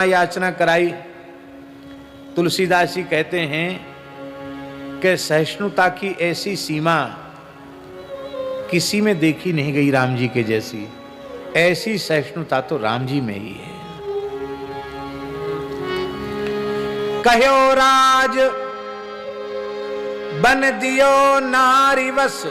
याचना कराई। तुलसीदास जी कहते हैं कि सहिष्णुता की ऐसी सीमा किसी में देखी नहीं गई राम जी के जैसी। ऐसी सहिष्णुता तो राम जी में ही है। कहो राज बन दियो नारी वस,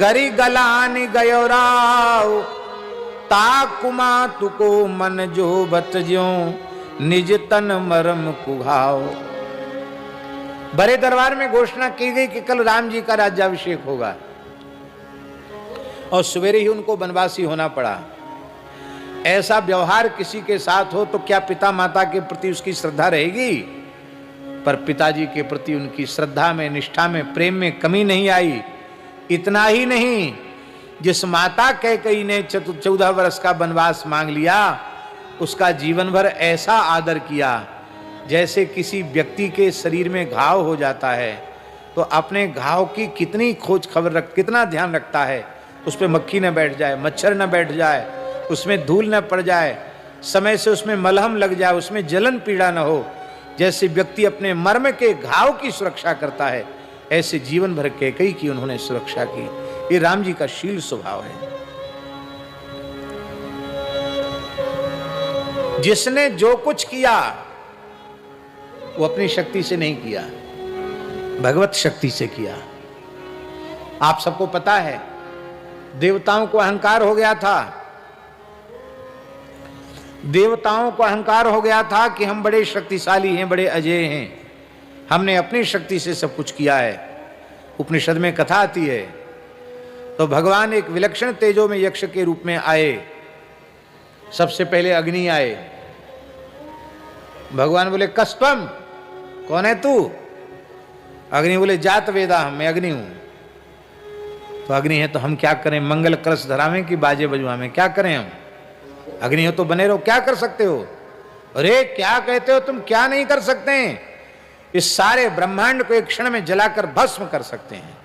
गरी गलानी गयो राव, ताकुमा तुको मन जो बत ज्यों, निज तन मरम कुघाव। बड़े दरबार में घोषणा की गई कि कल राम जी का राज्याभिषेक होगा और सवेरे ही उनको वनवासी होना पड़ा। ऐसा व्यवहार किसी के साथ हो तो क्या पिता माता के प्रति उसकी श्रद्धा रहेगी? पर पिताजी के प्रति उनकी श्रद्धा में, निष्ठा में, प्रेम में कमी नहीं आई। इतना ही नहीं, जिस माता कैकेयी ने 14 वर्ष का वनवास मांग लिया, उसका जीवन भर ऐसा आदर किया जैसे किसी व्यक्ति के शरीर में घाव हो जाता है तो अपने घाव की कितनी खोज खबर कितना ध्यान रखता है, उस पर मक्खी न बैठ जाए, मच्छर न बैठ जाए, उसमें धूल न पड़ जाए, समय से उसमें मलहम लग जाए, उसमें जलन पीड़ा न हो। जैसे व्यक्ति अपने मर्म के घाव की सुरक्षा करता है, ऐसे जीवन भर कैकेयी की उन्होंने सुरक्षा की। ये राम जी का शील स्वभाव है। जिसने जो कुछ किया वो अपनी शक्ति से नहीं किया, भगवत शक्ति से किया। आप सबको पता है, देवताओं को अहंकार हो गया था। देवताओं को अहंकार हो गया था कि हम बड़े शक्तिशाली हैं, बड़े अजेय हैं, हमने अपनी शक्ति से सब कुछ किया है। उपनिषद में कथा आती है, तो भगवान एक विलक्षण तेजो में यक्ष के रूप में आए। सबसे पहले अग्नि आए। भगवान बोले कस्त्वम, कौन है तू? अग्नि बोले जात वेदा, मैं अग्नि हूं। तो अग्नि है तो हम क्या करें? मंगल कलश धरावें कि बाजे बजवावें? क्या करें हम? अग्नि हो तो बने रहो, क्या कर सकते हो? अरे क्या कहते हो तुम, क्या नहीं कर सकते हैं? इस सारे ब्रह्मांड को एक क्षण में जलाकर भस्म कर सकते हैं।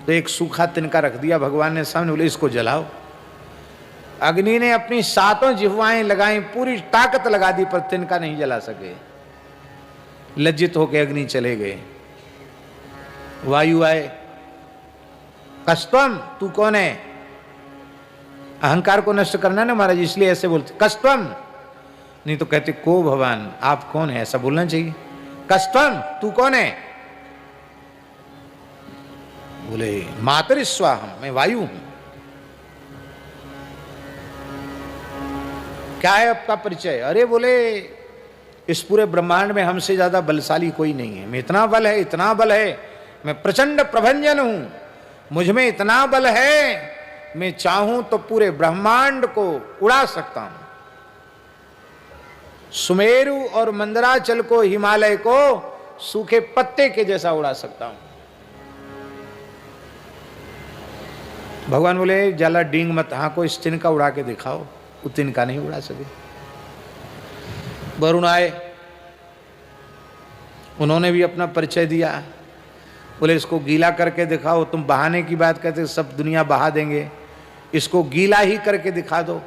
तो एक सूखा तिनका रख दिया भगवान ने सामने, बोले इसको जलाओ। अग्नि ने अपनी 7 जिह्वाएं लगाई, पूरी ताकत लगा दी, पर तिनका नहीं जला सके। लज्जित होकर अग्नि चले गए। वायु आए, कस्त्वम, तू कौन है? अहंकार को नष्ट करना ना महाराज, इसलिए ऐसे बोलते कस्त्वम, नहीं तो कहते को भगवान आप कौन है, ऐसा बोलना चाहिए। कस्त्वम, तू कौन है? बोले मातरिस्वाहम, मैं वायु हूं। क्या है आपका परिचय? अरे बोले इस पूरे ब्रह्मांड में हमसे ज्यादा बलशाली कोई नहीं है। मैं इतना बल है, इतना बल है, मैं प्रचंड प्रभंजन हूं, मुझ में इतना बल है, मैं चाहूं तो पूरे ब्रह्मांड को उड़ा सकता हूं। सुमेरु और मंदराचल को, हिमालय को सूखे पत्ते के जैसा उड़ा सकता हूं। भगवान बोले जाला डींग मत, हाँ को इस तिनका उड़ा के दिखाओ। वो तिनका नहीं उड़ा सके। वरुण आए, उन्होंने भी अपना परिचय दिया। बोले इसको गीला करके दिखाओ। तुम बहाने की बात कहते, सब दुनिया बहा देंगे, इसको गीला ही करके दिखा दो।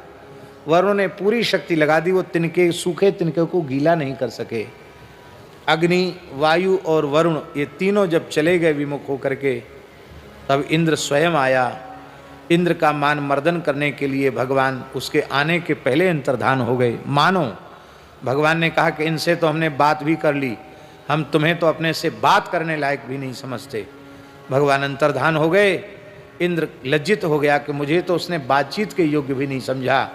वरुण ने पूरी शक्ति लगा दी, वो तिनके, सूखे तिनके को गीला नहीं कर सके। अग्नि, वायु और वरुण ये तीनों जब चले गए विमुख होकर के, तब इंद्र स्वयं आया। इंद्र का मान मर्दन करने के लिए भगवान उसके आने के पहले अंतर्धान हो गए। मानो भगवान ने कहा कि इनसे तो हमने बात भी कर ली, हम तुम्हें तो अपने से बात करने लायक भी नहीं समझते। भगवान अंतर्धान हो गए। इंद्र लज्जित हो गया कि मुझे तो उसने बातचीत के योग्य भी नहीं समझा।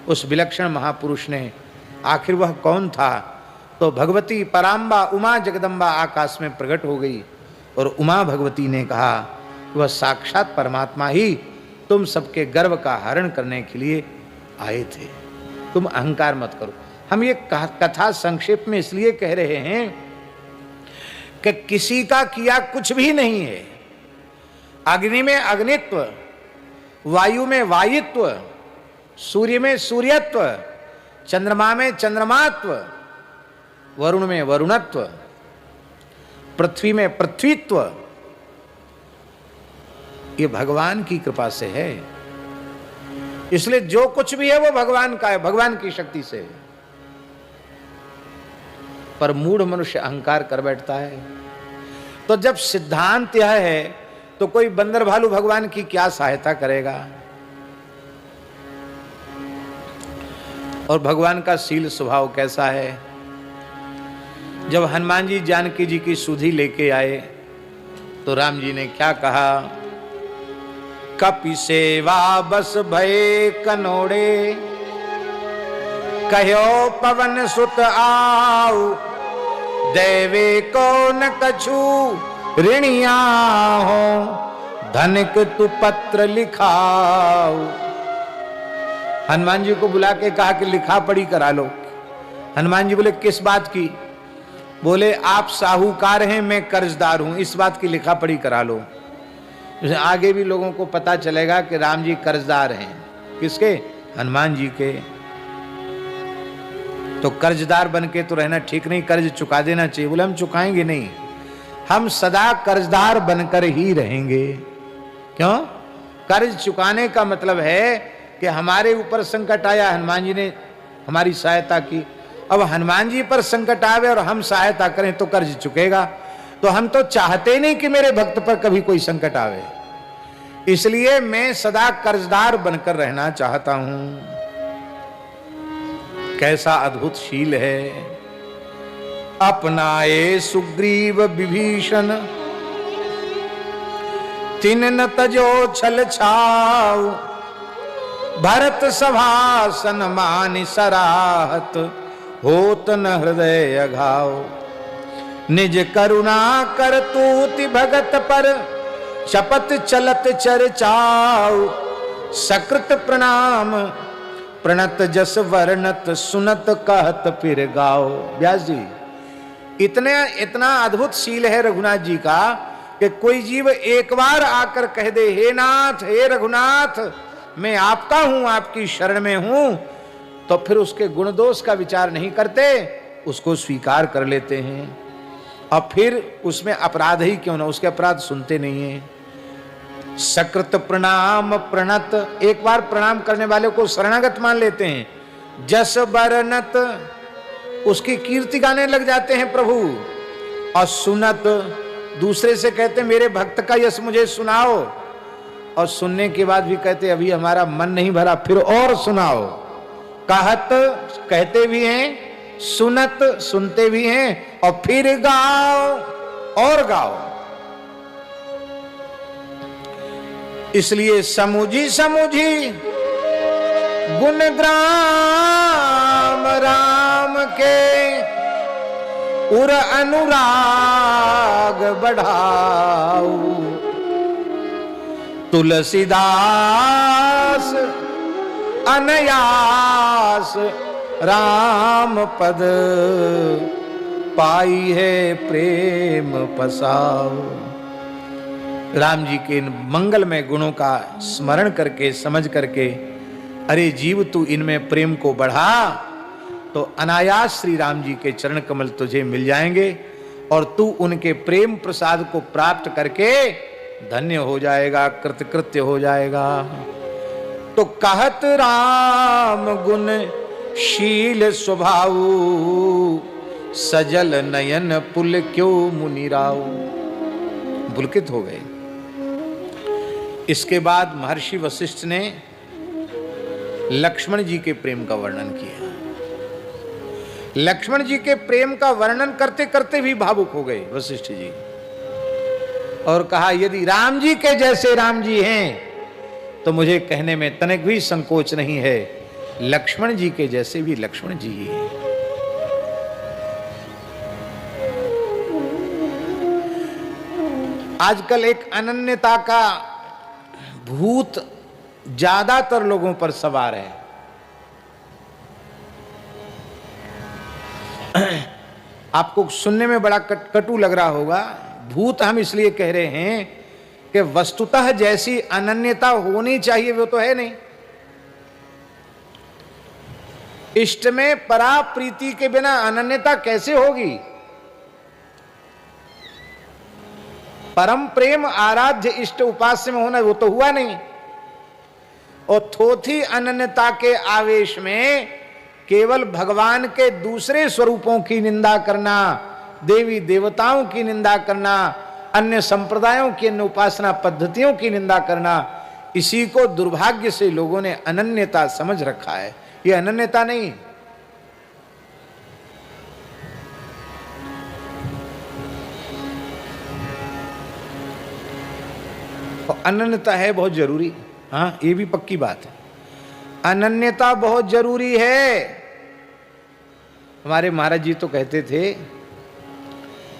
उस विलक्षण महापुरुष ने, आखिर वह कौन था? तो भगवती पराम्बा उमा जगदम्बा आकाश में प्रकट हो गई और उमा भगवती ने कहा वह साक्षात परमात्मा ही तुम सबके गर्व का हरण करने के लिए आए थे। तुम अहंकार मत करो। हम ये कथा संक्षेप में इसलिए कह रहे हैं कि किसी का किया कुछ भी नहीं है। अग्नि में अग्नित्व, वायु में वायुत्व, सूर्य में सूर्यत्व, चंद्रमा में चंद्रमात्व, वरुण में वरुणत्व, पृथ्वी में पृथ्वीत्व, ये भगवान की कृपा से है। इसलिए जो कुछ भी है वो भगवान का है, भगवान की शक्ति से है। पर मूढ़ मनुष्य अहंकार कर बैठता है। तो जब सिद्धांत यह है तो कोई बंदर भालू भगवान की क्या सहायता करेगा। और भगवान का शील स्वभाव कैसा है। जब हनुमान जी जानकी जी की सुधि लेके आए तो राम जी ने क्या कहा, कपि सेवा बस भय कनोड़े, कहो पवन सुत आओ, देवे को न कछु ऋणिया हो, धनिक तु पत्र लिखाओ। हनुमान जी को बुला के कहा कि लिखा पढ़ी करा लो। हनुमान जी बोले किस बात की। बोले आप साहूकार हैं, मैं कर्जदार हूं, इस बात की लिखा पढ़ी करा लो। आगे भी लोगों को पता चलेगा कि राम जी कर्जदार हैं। किसके? हनुमान जी के। तो कर्जदार बन के तो रहना ठीक नहीं, कर्ज चुका देना चाहिए। बोले हम चुकाएंगे नहीं, हम सदा कर्जदार बनकर ही रहेंगे। क्यों? कर्ज चुकाने का मतलब है कि हमारे ऊपर संकट आया, हनुमान जी ने हमारी सहायता की। अब हनुमान जी पर संकट आवे और हम सहायता करें तो कर्ज चुकेगा। तो हम तो चाहते नहीं कि मेरे भक्त पर कभी कोई संकट आवे, इसलिए मैं सदा कर्जदार बनकर रहना चाहता हूं। कैसा अद्भुत शील है। अपनाए सुग्रीव विभीषण, तिन न तजो छल छाऊ, भरत सभासन मान सराहत, होत न हृदय अघाओ। निज करुणा कर तूति भगत पर, शपथ चलत चर्चाऊ, सकृत प्रणाम प्रणत जस वर्णत, सुनत कहत फिर गाओ। व्यास जी इतना अद्भुत शील है रघुनाथ जी का कि कोई जीव एक बार आकर कह दे, हे नाथ, हे रघुनाथ, मैं आपका हूं, आपकी शरण में हूं, तो फिर उसके गुण दोष का विचार नहीं करते, उसको स्वीकार कर लेते हैं। और फिर उसमें अपराध ही क्यों ना, उसके अपराध सुनते नहीं है। सकृत प्रणाम प्रणत, एक बार प्रणाम करने वाले को शरणागत मान लेते हैं। जस बरनत, उसकी कीर्ति गाने लग जाते हैं प्रभु। और सुनत, दूसरे से कहते मेरे भक्त का यश मुझे सुनाओ, और सुनने के बाद भी कहते अभी हमारा मन नहीं भरा, फिर और सुनाओ। कहत, कहते भी हैं, सुनत, सुनते भी हैं, और फिर गाओ, और गाओ। इसलिए समुझी समुझी गुण ग्राम राम के, उर अनुराग बढ़ाऊ। तुलसीदास अनयास राम पद, पाई है प्रेम पसाओ। राम जी के इन मंगलमय गुणों का स्मरण करके, समझ करके, अरे जीव तू इनमें प्रेम को बढ़ा, तो अनायास श्री राम जी के चरण कमल तुझे मिल जाएंगे और तू उनके प्रेम प्रसाद को प्राप्त करके धन्य हो जाएगा, कृतकृत्य हो जाएगा। तो कहत राम गुण शील स्वभाव, सजल नयन पुल क्यों मुनिराव। पुलकित हो गए। इसके बाद महर्षि वशिष्ठ ने लक्ष्मण जी के प्रेम का वर्णन किया। लक्ष्मण जी के प्रेम का वर्णन करते करते भी भावुक हो गए वशिष्ठ जी, और कहा यदि राम जी के जैसे राम जी हैं तो मुझे कहने में तनिक भी संकोच नहीं है, लक्ष्मण जी के जैसे भी लक्ष्मण जी ही हैं। आजकल एक अनन्यता का भूत ज्यादातर लोगों पर सवार है। आपको सुनने में बड़ा कटु लग रहा होगा। भूत हम इसलिए कह रहे हैं कि वस्तुतः जैसी अनन्यता होनी चाहिए वो तो है नहीं। इष्ट में परा प्रीति के बिना अनन्यता कैसे होगी? परम प्रेम आराध्य इष्ट उपास्य में होना वो तो हुआ नहीं। और थोथी अनन्यता के आवेश में केवल भगवान के दूसरे स्वरूपों की निंदा करना, देवी देवताओं की निंदा करना, अन्य संप्रदायों की, अन्य उपासना पद्धतियों की निंदा करना, इसी को दुर्भाग्य से लोगों ने अनन्यता समझ रखा है। ये अनन्यता नहीं, अनन्यता है बहुत जरूरी। हाँ, ये भी पक्की बात है, अनन्यता बहुत जरूरी है। हमारे महाराज जी तो कहते थे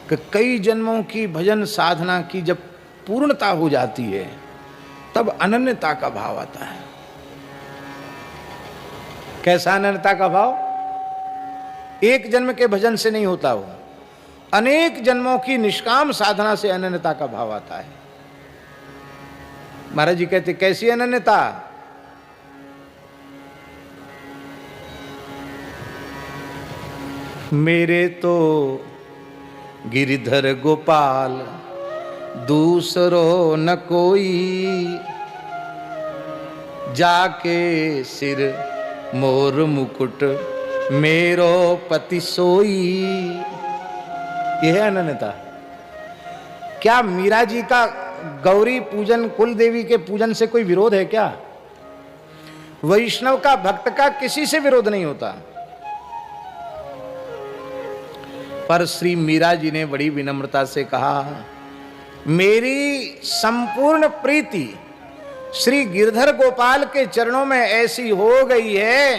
कि कई जन्मों की भजन साधना की जब पूर्णता हो जाती है तब अनन्यता का भाव आता है। कैसा अनन्यता का भाव? एक जन्म के भजन से नहीं होता, वो अनेक जन्मों की निष्काम साधना से अनन्यता का भाव आता है। महाराज जी कहते कैसी अनन्यता? मेरे तो गिरिधर गोपाल दूसरो न कोई, जाके सिर मोर मुकुट मेरो पति सोई। यह है अनन्यता। क्या मीरा जी का गौरी पूजन, कुल देवी के पूजन से कोई विरोध है क्या? वैष्णव का, भक्त का किसी से विरोध नहीं होता। पर श्री मीरा जी ने बड़ी विनम्रता से कहा, मेरी संपूर्ण प्रीति श्री गिरधर गोपाल के चरणों में ऐसी हो गई है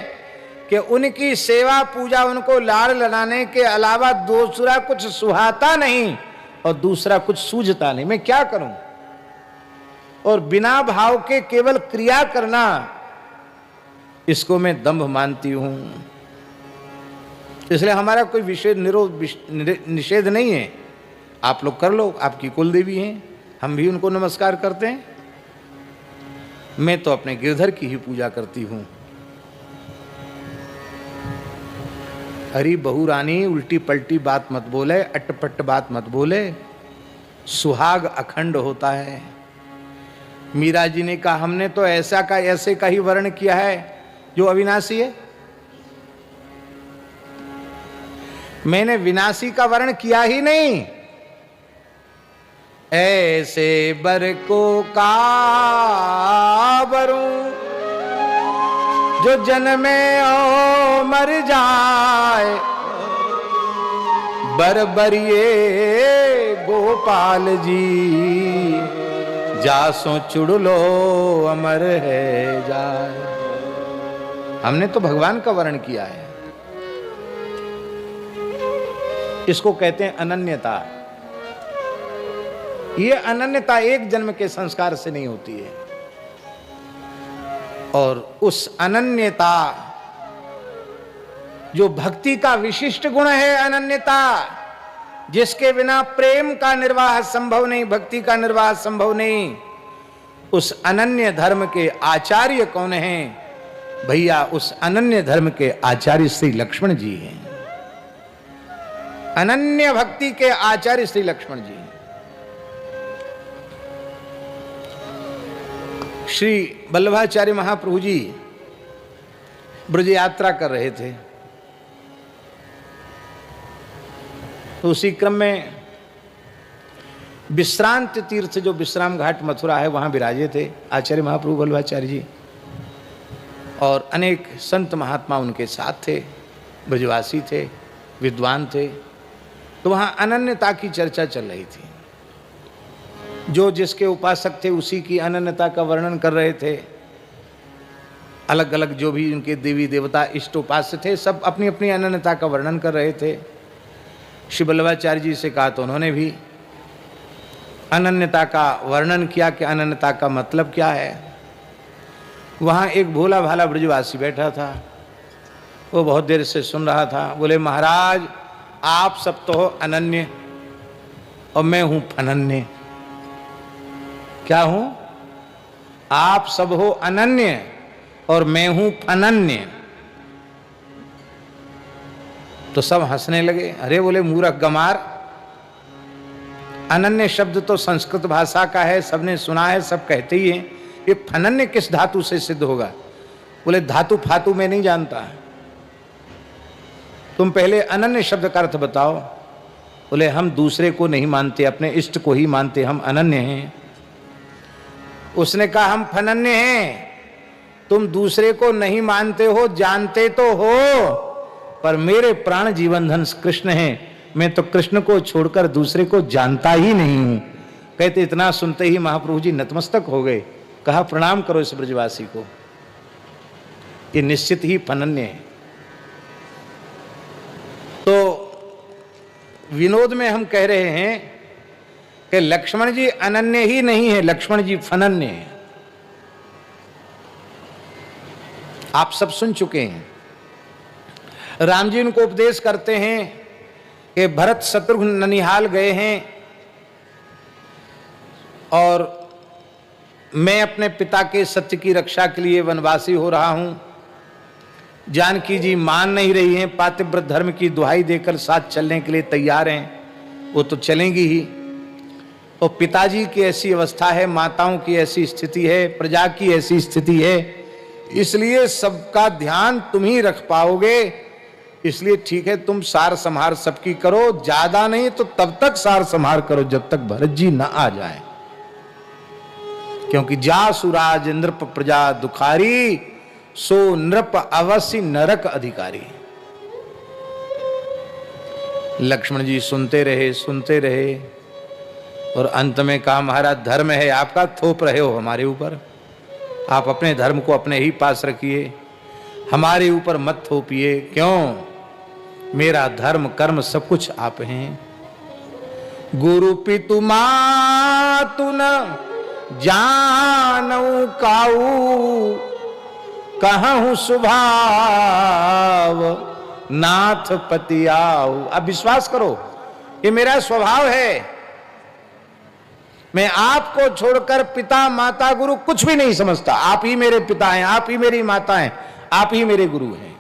कि उनकी सेवा पूजा, उनको लाड़ लड़ाने के अलावा दूसरा कुछ सुहाता नहीं और दूसरा कुछ सूझता नहीं। मैं क्या करूं? और बिना भाव के केवल क्रिया करना, इसको मैं दंभ मानती हूं। इसलिए हमारा कोई विषय निषेध नहीं है। आप लोग कर लो, आपकी कुल देवी हैं, हम भी उनको नमस्कार करते हैं। मैं तो अपने गिरधर की ही पूजा करती हूं। अरे बहू रानी, उल्टी पलटी बात मत बोले, अटपट बात मत बोले, सुहाग अखंड होता है। मीरा जी ने कहा, हमने तो ऐसा का ऐसे का ही वर्ण किया है जो अविनाशी है। मैंने विनाशी का वर्ण किया ही नहीं। ऐसे बर को का बरूं जो जन्मे ओ मर जाए, बरबरिए गोपाल जी जासो चुड़लो अमर है जाए। हमने तो भगवान का वर्ण किया है। इसको कहते हैं अनन्यता। ये अनन्यता एक जन्म के संस्कार से नहीं होती है। और उस अनन्यता जो भक्ति का विशिष्ट गुण है, अनन्यता, जिसके बिना प्रेम का निर्वाह संभव नहीं, भक्ति का निर्वाह संभव नहीं, उस अनन्य धर्म के आचार्य कौन हैं? भैया, उस अनन्य धर्म के आचार्य श्री लक्ष्मण जी हैं। अनन्य भक्ति के आचार्य श्री लक्ष्मण जी। श्री वल्लभाचार्य महाप्रभु जी ब्रज यात्रा कर रहे थे, तो उसी क्रम में विश्रांत तीर्थ, जो विश्राम घाट मथुरा है, वहां विराजे थे आचार्य महाप्रभु वल्लभाचार्य जी, और अनेक संत महात्मा उनके साथ थे, ब्रजवासी थे, विद्वान थे। तो वहां अनन्यता की चर्चा चल रही थी। जो जिसके उपासक थे उसी की अनन्यता का वर्णन कर रहे थे। अलग अलग जो भी उनके देवी देवता इष्ट उपास्य थे, सब अपनी अपनी अनन्यता का वर्णन कर रहे थे। श्री वल्लभाचार्य जी से कहा तो उन्होंने भी अनन्यता का वर्णन किया कि अनन्यता का मतलब क्या है। वहाँ एक भोला भाला ब्रजवासी बैठा था, वो बहुत देर से सुन रहा था। बोले, महाराज आप सब तो हो अनन्य और मैं हूं फनन्य। क्या हूं? आप सब हो अनन्य और मैं हूं फनन्य। तो सब हंसने लगे। अरे बोले, मूर्ख गमार, अनन्य शब्द तो संस्कृत भाषा का है, सबने सुना है, सब कहते ही हैं। ये फनन्य किस धातु से सिद्ध होगा? बोले, धातु फातु में नहीं जानता, तुम पहले अनन्य शब्द का अर्थ बताओ। बोले हम दूसरे को नहीं मानते, अपने इष्ट को ही मानते, हम अनन्य हैं। उसने कहा हम फनन्य हैं। तुम दूसरे को नहीं मानते हो, जानते तो हो, पर मेरे प्राण जीवन धन कृष्ण हैं, मैं तो कृष्ण को छोड़कर दूसरे को जानता ही नहीं हूं। कहते इतना सुनते ही महाप्रभु जी नतमस्तक हो गए। कहा प्रणाम करो इस ब्रजवासी को, ये निश्चित ही फनन्य है। तो विनोद में हम कह रहे हैं कि लक्ष्मण जी अनन्य ही नहीं है, लक्ष्मण जी फनन्य है। आप सब सुन चुके हैं। राम जी उनको उपदेश करते हैं कि भरत शत्रुघ्न ननिहाल गए हैं और मैं अपने पिता के सत्य की रक्षा के लिए वनवासी हो रहा हूं। जानकी जी मान नहीं रही हैं, पातिव्रत धर्म की दुहाई देकर साथ चलने के लिए तैयार हैं, वो तो चलेंगी ही। और पिताजी की ऐसी अवस्था है, माताओं की ऐसी स्थिति है, प्रजा की ऐसी स्थिति है, इसलिए सबका ध्यान तुम ही रख पाओगे। इसलिए ठीक है तुम सार संहार सबकी करो, ज्यादा नहीं तो तब तक सार संहार करो जब तक भरत जी न आ जाए, क्योंकि जा सुराज नृप प्रजा दुखारी, सो नृप अवश्य नरक अधिकारी। लक्ष्मण जी सुनते रहे और अंत में कहा महाराज धर्म है आपका, थोप रहे हो हमारे ऊपर, आप अपने धर्म को अपने ही पास रखिए, हमारे ऊपर मत थोपिए। क्यों? मेरा धर्म कर्म सब कुछ आप हैं। गुरु पितु मातु न जानऊ काऊ, कहूं स्वभाव नाथ पति आऊ। अब विश्वास करो ये मेरा स्वभाव है, मैं आपको छोड़कर पिता माता गुरु कुछ भी नहीं समझता। आप ही मेरे पिता हैं, आप ही मेरी माता हैं, आप ही मेरे गुरु हैं।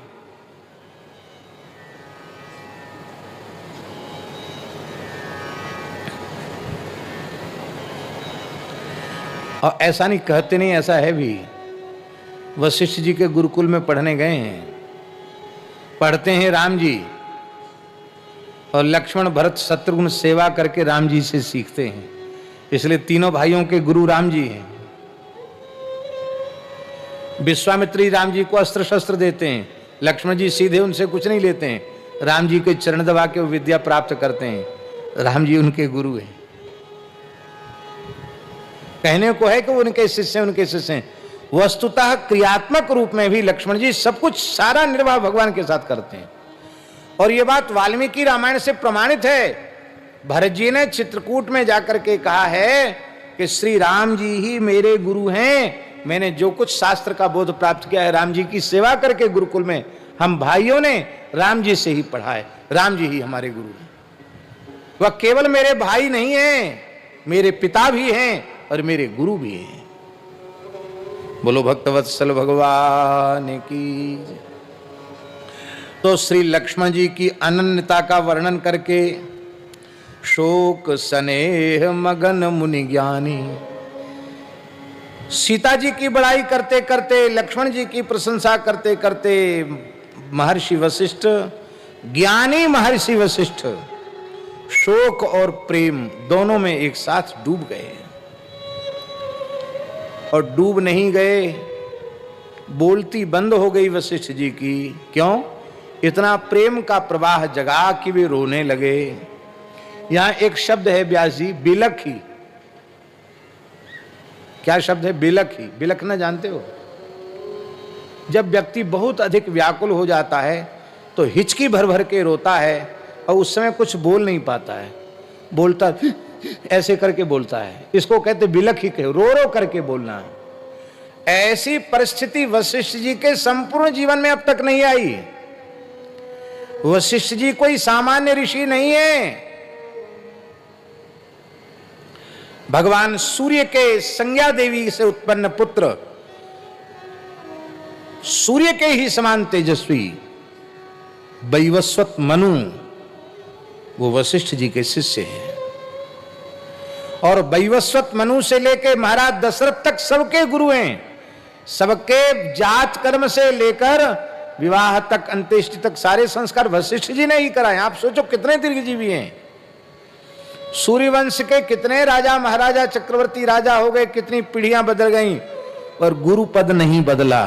और ऐसा नहीं कहते नहीं, ऐसा है भी। वशिष्ठ जी के गुरुकुल में पढ़ने गए हैं, पढ़ते हैं राम जी, और लक्ष्मण भरत शत्रुघ्न सेवा करके राम जी से सीखते हैं। इसलिए तीनों भाइयों के गुरु राम जी हैं। विश्वामित्री राम जी को अस्त्र शस्त्र देते हैं, लक्ष्मण जी सीधे उनसे कुछ नहीं लेते हैं, राम जी के चरण दबा के वो विद्या प्राप्त करते हैं। राम जी उनके गुरु हैं। कहने को है कि वो उनके शिष्य हैं, वस्तुतः क्रियात्मक रूप में भी लक्ष्मण जी सब कुछ सारा निर्वाह भगवान के साथ करते हैं। और ये बात वाल्मीकि रामायण से प्रमाणित है। भरत जी ने चित्रकूट में जाकर के कहा है कि श्री राम जी ही मेरे गुरु हैं, मैंने जो कुछ शास्त्र का बोध प्राप्त किया है राम जी की सेवा करके गुरुकुल में, हम भाइयों ने राम जी से ही पढ़ा है, राम जी ही हमारे गुरु हैं। वह केवल मेरे भाई नहीं हैं, मेरे पिता भी हैं और मेरे गुरु भी हैं। बोलो भक्तवत्सल भगवान की। तो श्री लक्ष्मण जी की अनन्यता का वर्णन करके शोक स्नेह मगन मुनि ज्ञानी, सीता जी की बड़ाई करते करते, लक्ष्मण जी की प्रशंसा करते करते महर्षि वशिष्ठ, ज्ञानी महर्षि वशिष्ठ, शोक और प्रेम दोनों में एक साथ डूब गए। और डूब नहीं गए, बोलती बंद हो गई वशिष्ठ जी की। क्यों? इतना प्रेम का प्रवाह जगा कि वे रोने लगे। यहां एक शब्द है व्यास जी, बिलखी। क्या शब्द है? बिलखी। बिलखना जानते हो? जब व्यक्ति बहुत अधिक व्याकुल हो जाता है तो हिचकी भर भर के रोता है और उस समय कुछ बोल नहीं पाता है, बोलता ऐसे करके बोलता है, इसको कहते बिलखी, रो रो करके बोलना। ऐसी परिस्थिति वशिष्ठ जी के संपूर्ण जीवन में अब तक नहीं आई। वशिष्ठ जी कोई सामान्य ऋषि नहीं है। भगवान सूर्य के संज्ञा देवी से उत्पन्न पुत्र, सूर्य के ही समान तेजस्वी वैवस्वत मनु, वो वशिष्ठ जी के शिष्य हैं। और वैवस्वत मनु से लेकर महाराज दशरथ तक सबके गुरु हैं। सबके जात कर्म से लेकर विवाह तक, अंत्येष्टि तक सारे संस्कार वशिष्ठ जी ने ही कराए। आप सोचो कितने दीर्घजीवी हैं। सूर्यवंश के कितने राजा महाराजा चक्रवर्ती राजा हो गए, कितनी पीढ़ियां बदल गईं, और गुरु पद नहीं बदला।